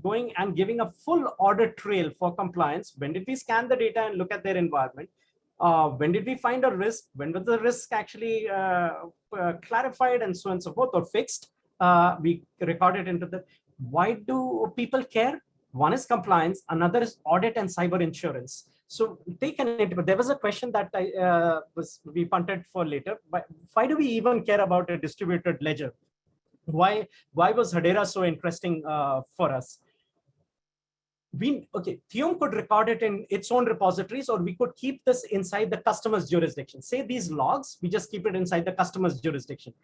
going and giving a full audit trail for compliance. When did we scan the data and look at their environment? When did we find a risk? When was the risk actually clarified, and so on and so forth, or fixed? We record it into the. Why do people care? One is compliance, another is audit and cyber insurance. So take but there was a question that we punted for later. Why do we even care about a distributed ledger? Why was Hedera so interesting for us? Theon could record it in its own repositories, or we could keep this inside the customer's jurisdiction. Say these logs, we just keep it inside the customer's jurisdiction.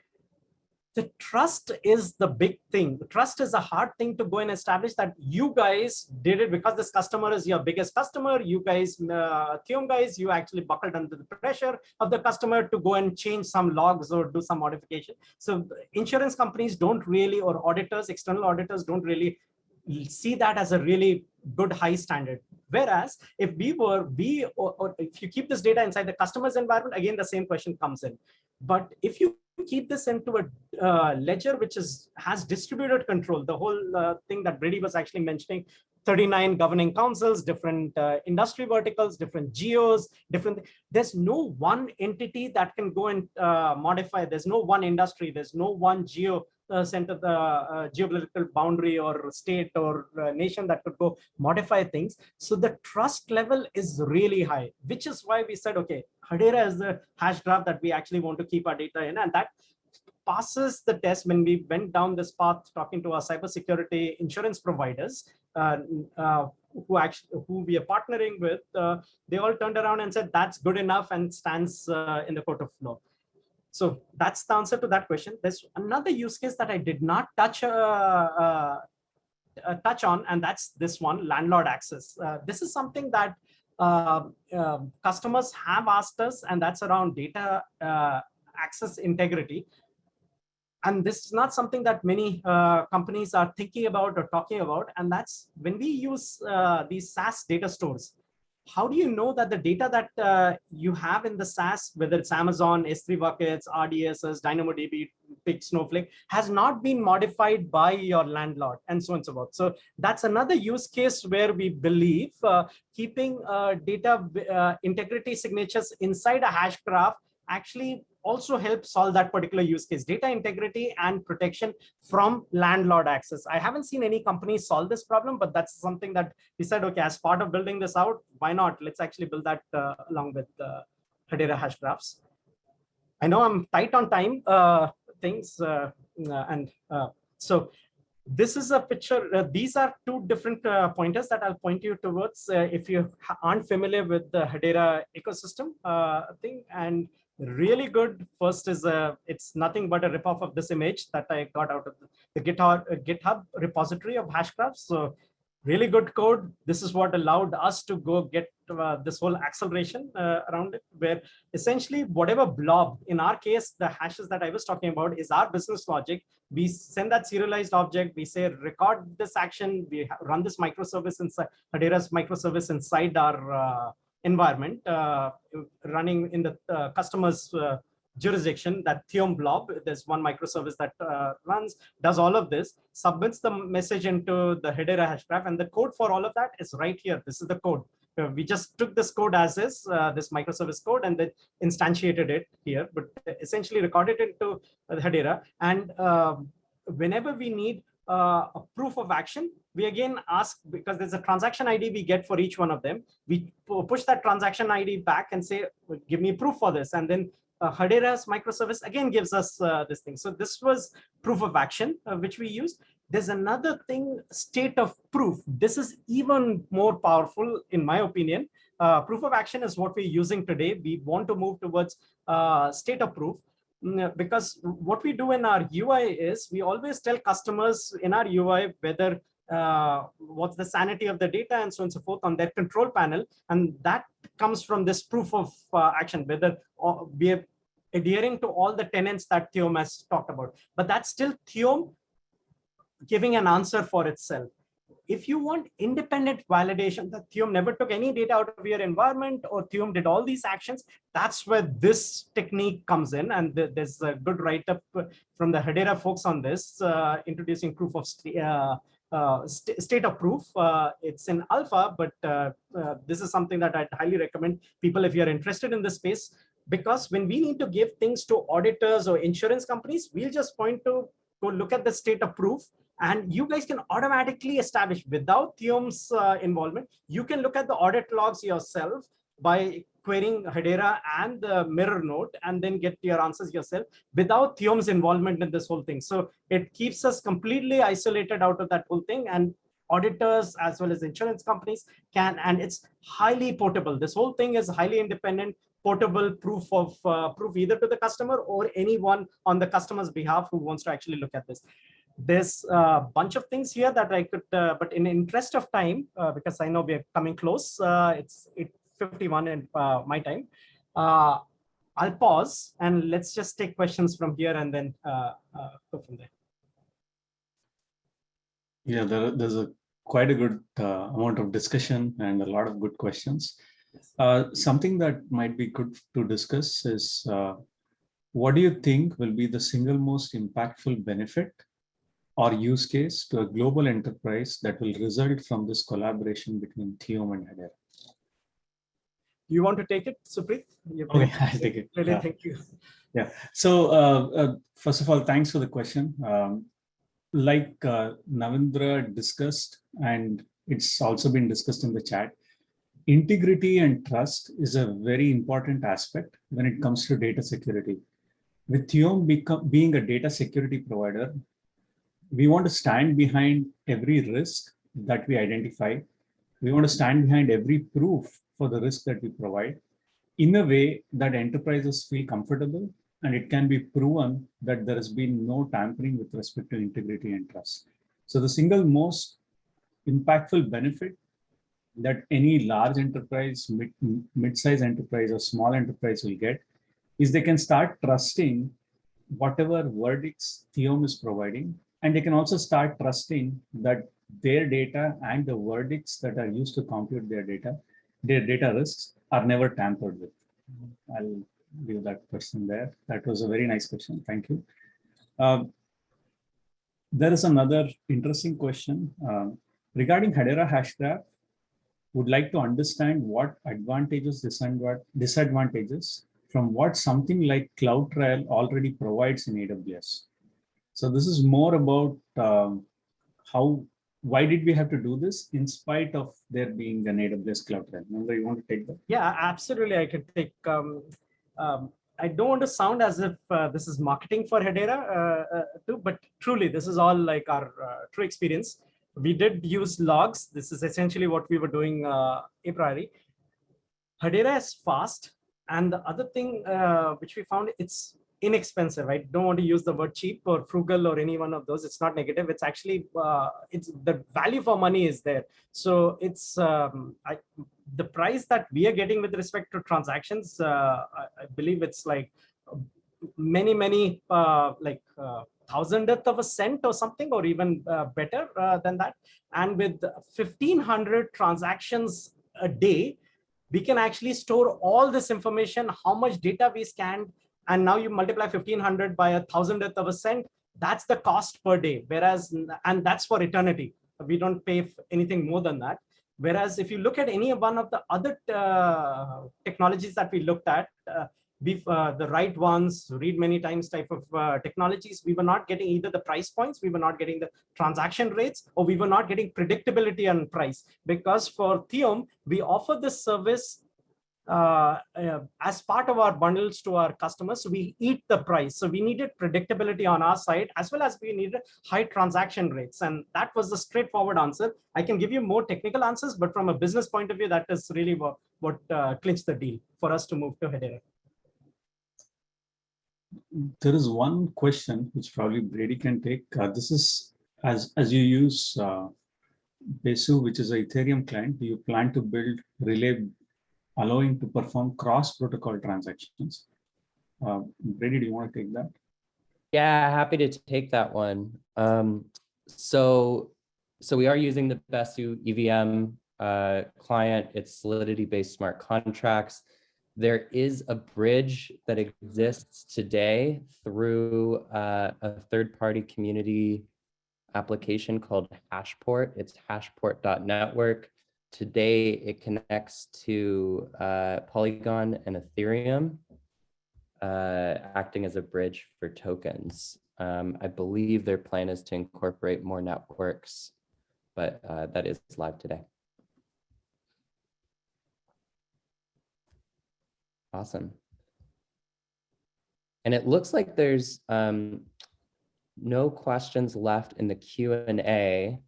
The trust is the big thing. The trust is a hard thing to go and establish, that you guys did it because this customer is your biggest customer. You guys, Theon guys, you actually buckled under the pressure of the customer to go and change some logs or do some modification. So insurance companies don't really, or auditors, external auditors don't really see that as a really good high standard. Whereas if or if you keep this data inside the customer's environment, again, the same question comes in. But if you keep this into a ledger which has distributed control, the whole thing that Brady was actually mentioning, 39 governing councils, different industry verticals, different geos, there's no one entity that can go and modify. There's no one industry, there's no one geo center, the geopolitical boundary or state or nation that could go modify things. So the trust level is really high, which is why we said, okay, Hedera is the Hashgraph that we actually want to keep our data in, and that passes the test. When we went down this path talking to our cybersecurity insurance providers, who we are partnering with, they all turned around and said that's good enough and stands in the court of law. So that's the answer to that question. There's another use case that I did not touch on, and that's this one, landlord access. This is something that customers have asked us, and that's around data access integrity. And this is not something that many companies are thinking about or talking about. And that's when we use these SaaS data stores. how do you know that the data that you have in the SaaS, whether it's Amazon, S3 buckets, RDSs, DynamoDB, Pig, Snowflake, has not been modified by your landlord, and so on and so forth. So that's another use case where we believe keeping data integrity signatures inside a Hashgraph actually also helps solve that particular use case, data integrity and protection from landlord access. I haven't seen any companies solve this problem, but that's something that we said, okay, as part of building this out, why not? Let's actually build that along with Hedera Hashgraphs. I know I'm tight on time so this is a picture. These are two different pointers that I'll point you towards if you aren't familiar with the Hedera ecosystem thing. And really good. First is it's nothing but a ripoff of this image that I got out of the GitHub repository of Hashgraph. So really good code. This is what allowed us to go get this whole acceleration around it, where essentially whatever blob, in our case, the hashes that I was talking about is our business logic. We send that serialized object, we say, record this action, we run this microservice inside Hedera's microservice inside our environment, running in the customer's jurisdiction, that Theon blob. There's one microservice that runs, does all of this, submits the message into the Hedera Hashgraph, and the code for all of that is right here. This is the code. We just took this code as is, this microservice code, and then instantiated it here, but essentially recorded it into Hedera. And whenever we need a proof of action, we again ask, because there's a transaction ID we get for each one of them. We push that transaction ID back and say, give me proof for this. And then Hedera's microservice again gives us this thing. So this was proof of action, which we used. There's another thing, state of proof. This is even more powerful, in my opinion. Proof of action is what we're using today. We want to move towards state of proof, because what we do in our UI is we always tell customers in our UI whether what's the sanity of the data and so on and so forth on their control panel. And that comes from this proof of action, whether we are adhering to all the tenets that Theon has talked about. But that's still Theon giving an answer for itself. If you want independent validation that Theon never took any data out of your environment, or Theon did all these actions, that's where this technique comes in. And there's a good write-up from the Hedera folks on this, introducing proof of state of proof. It's in alpha, but this is something that I'd highly recommend people if you're interested in this space, because when we need to give things to auditors or insurance companies, we'll just point to go look at the state of proof, and you guys can automatically establish without Theon's involvement. You can look at the audit logs yourself by querying Hedera and the mirror node, and then get your answers yourself without Theon's involvement in this whole thing. So it keeps us completely isolated out of that whole thing, and auditors as well as insurance companies can, and it's highly portable. This whole thing is highly independent, portable proof of proof either to the customer or anyone on the customer's behalf who wants to actually look at this. There's a bunch of things here that I could, but in the interest of time, because I know we're coming close, it's 8:51 in my time. I'll pause and let's just take questions from here and then go from there. Yeah, there's quite a good amount of discussion and a lot of good questions. Something that might be good to discuss is what do you think will be the single most impactful benefit or use case to a global enterprise that will result from this collaboration between Theon and Hedera? You want to take it, Supreeth? Okay, I'll take it. Really, thank you. Yeah. So first of all, thanks for the question. Like Navindra discussed, and it's also been discussed in the chat, integrity and trust is a very important aspect when it comes to data security. With Theon being a data security provider, we want to stand behind every risk that we identify. We want to stand behind every proof for the risk that we provide in a way that enterprises feel comfortable, and it can be proven that there has been no tampering with respect to integrity and trust. So the single most impactful benefit that any large enterprise, mid-size enterprise, or small enterprise will get is they can start trusting whatever verdicts Theon is providing, and they can also start trusting that their data and the verdicts that are used to compute their data data risks are never tampered with. I'll leave that person there. That was a very nice question. Thank you. There is another interesting question regarding Hedera Hashgraph. Would like to understand what advantages, disadvantages from what something like CloudTrail already provides in AWS. So this is more about why did we have to do this in spite of there being an AWS CloudTrail? Navindra, you want to take that? Yeah, absolutely. I could take. I don't want to sound as if this is marketing for Hedera too, but truly, this is all like our true experience. We did use logs. This is essentially what we were doing a priori. Hedera is fast. And the other thing which we found, it's inexpensive. I don't want to use the word cheap or frugal or any one of those. It's not negative. It's actually, it's the value for money is there. So it's the price that we are getting with respect to transactions. I believe it's like many, like thousandth of a cent or something, or even better than that. And with 1,500 transactions a day, we can actually store all this information, how much data we scanned, and now you multiply 1,500 by a thousandth of a cent, that's the cost per day. Whereas, and that's for eternity. We don't pay anything more than that. Whereas if you look at any one of the other technologies that we looked at, the right ones, read many times type of technologies, we were not getting either the price points, we were not getting the transaction rates, or we were not getting predictability on price. Because for Theom, we offer this service as part of our bundles to our customers. So we eat the price. So we needed predictability on our side, as well as we needed high transaction rates. And that was the straightforward answer. I can give you more technical answers, but from a business point of view, that is really what clinched the deal for us to move to Hedera. There is one question which probably Brady can take. This is as you use Besu, which is an Ethereum client, do you plan to build relay allowing to perform cross-protocol transactions? Brady, do you want to take that? Yeah, happy to take that one. So we are using the Besu EVM client. It's Solidity-based smart contracts. There is a bridge that exists today through a third-party community application called Hashport. It's hashport.network. Today, it connects to Polygon and Ethereum, acting as a bridge for tokens. I believe their plan is to incorporate more networks, but that is live today. Awesome. And it looks like there's no questions left in the Q&A,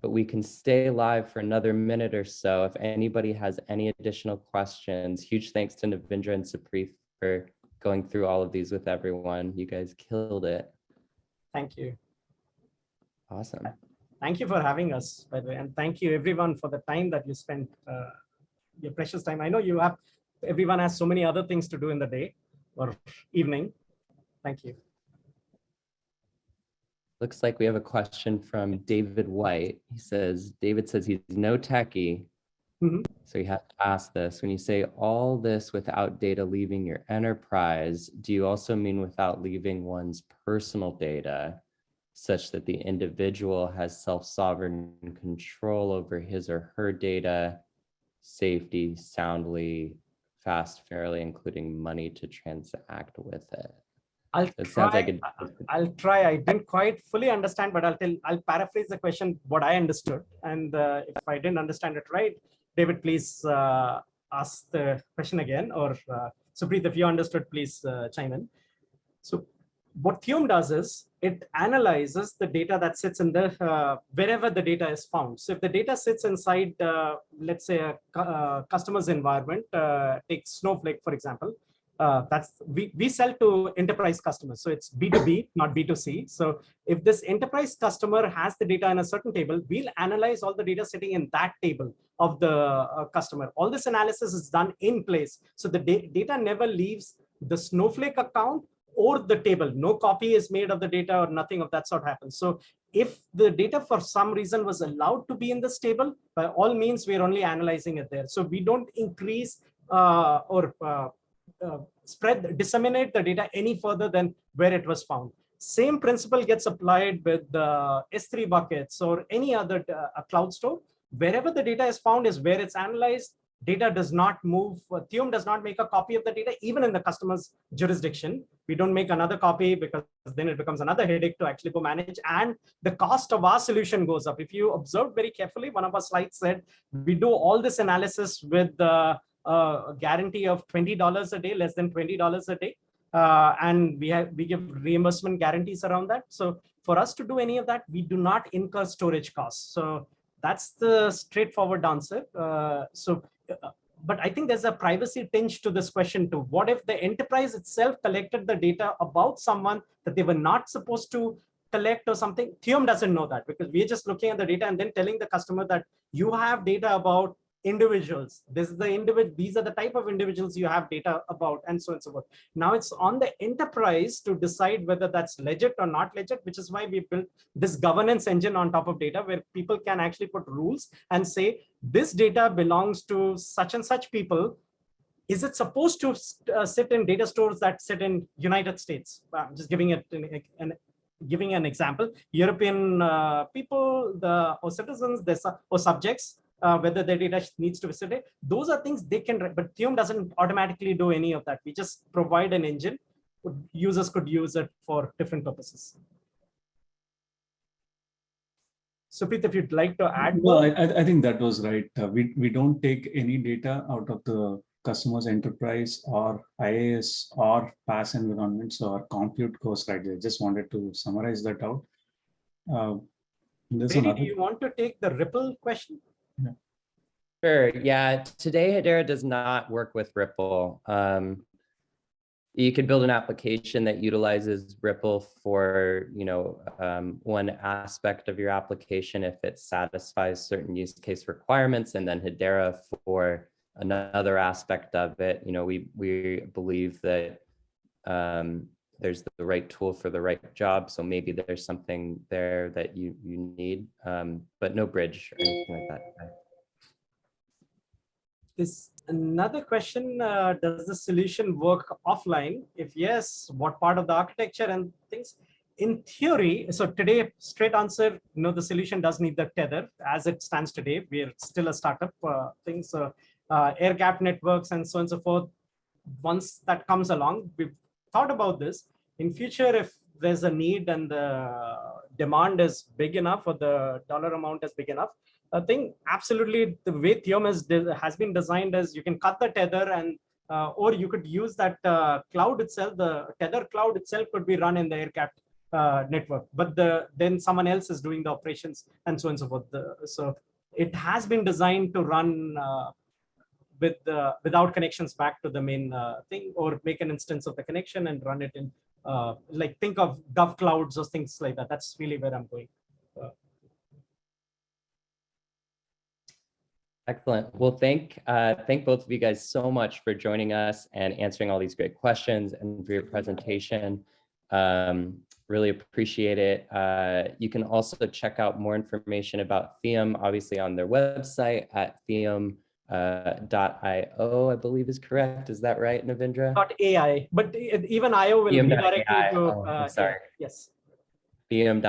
but we can stay live for another minute or so if anybody has any additional questions. Huge thanks to Navindra and Supreeth for going through all of these with everyone. You guys killed it. Thank you. Awesome. Thank you for having us, by the way. And thank you everyone for the time that you spent, your precious time. I know everyone has so many other things to do in the day or evening. Thank you. Looks like we have a question from David White. David says he's no techie. So you have to ask this. When you say all this without data leaving your enterprise, do you also mean without leaving one's personal data, such that the individual has self-sovereign control over his or her data, safety, soundly, fast, fairly, including money to transact with it? I'll try. I didn't quite fully understand, but I'll paraphrase the question, what I understood. And if I didn't understand it right, David, please ask the question again, or Supreeth, if you understood, please chime in. So what Theom does is it analyzes the data that sits in the wherever the data is found. So if the data sits inside, let's say a customer's environment, take Snowflake, for example, we sell to enterprise customers. So it's B2B, not B2C. So if this enterprise customer has the data in a certain table, we'll analyze all the data sitting in that table of the customer. All this analysis is done in place. So the data never leaves the Snowflake account or the table. No copy is made of the data or nothing of that sort happens. So if the data for some reason was allowed to be in this table, by all means, we're only analyzing it there. So we don't increase disseminate the data any further than where it was found. Same principle gets applied with the S3 buckets or any other cloud store. Wherever the data is found is where it's analyzed. Data does not move. Theom does not make a copy of the data, even in the customer's jurisdiction. We don't make another copy because then it becomes another headache to actually go manage. And the cost of our solution goes up. If you observe very carefully, one of our slides said, we do all this analysis with the guarantee of $20 a day, less than $20 a day. And we give reimbursement guarantees around that. So for us to do any of that, we do not incur storage costs. So that's the straightforward answer. But I think there's a privacy tinge to this question too. What if the enterprise itself collected the data about someone that they were not supposed to collect or something? Theom doesn't know that, because we're just looking at the data and then telling the customer that you have data about individuals. This is the individual. These are the type of individuals you have data about, and so on and so forth. Now it's on the enterprise to decide whether that's legit or not legit, which is why we built this governance engine on top of data, where people can actually put rules and say, this data belongs to such and such people. Is it supposed to sit in data stores that sit in United States? I'm just giving it giving an example. European people, or citizens, or subjects, whether their data needs to visit it. Those are things they can, but Theom doesn't automatically do any of that. We just provide an engine. Users could use it for different purposes. Supreeth, if you'd like to add more. No, I think that was right. We don't take any data out of the customer's enterprise or IaaS or PaaS environments, or compute goes right there. Just wanted to summarize that out. Brady, do you want to take the Ripple question? Yeah. Sure. Yeah. Today, Hedera does not work with Ripple. You could build an application that utilizes Ripple for, one aspect of your application if it satisfies certain use case requirements, and then Hedera for another aspect of it. We believe that there's the right tool for the right job. So maybe there's something there that you need, but no bridge or anything like that. Is another question, does the solution work offline? If yes, what part of the architecture and things? In theory, so today, straight answer, no, the solution does need the tether. As it stands today, we're still a startup thing. So air-gapped networks and so on and so forth. Once that comes along, we've thought about this. In future, if there's a need and the demand is big enough, or the dollar amount is big enough, I think absolutely the way Theom has been designed is you can cut the tether, and or you could use that cloud itself. The tether cloud itself could be run in the air-gapped network, but then someone else is doing the operations and so on and so forth. So it has been designed to run without connections back to the main thing, or make an instance of the connection and run it in like think of Gov clouds or things like that. That's really where I'm going. Excellent. Well, thank both of you guys so much for joining us and answering all these great questions, and for your presentation. Really appreciate it. You can also check out more information about Theom, obviously on their website at theom.io, I believe is correct. Is that right, Navindra? .ai, but even IO will redirect you to, sorry. Yes. Theom.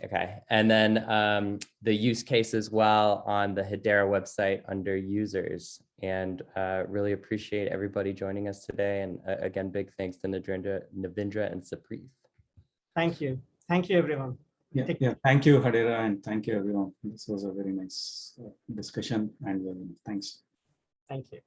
Okay. And then the use case as well on the Hedera website under users. And really appreciate everybody joining us today. And again, big thanks to Navindra and Supreeth. Thank you. Thank you, everyone. Yeah. Thank you, Hedera, and thank you, everyone. This was a very nice discussion, and thanks. Thank you.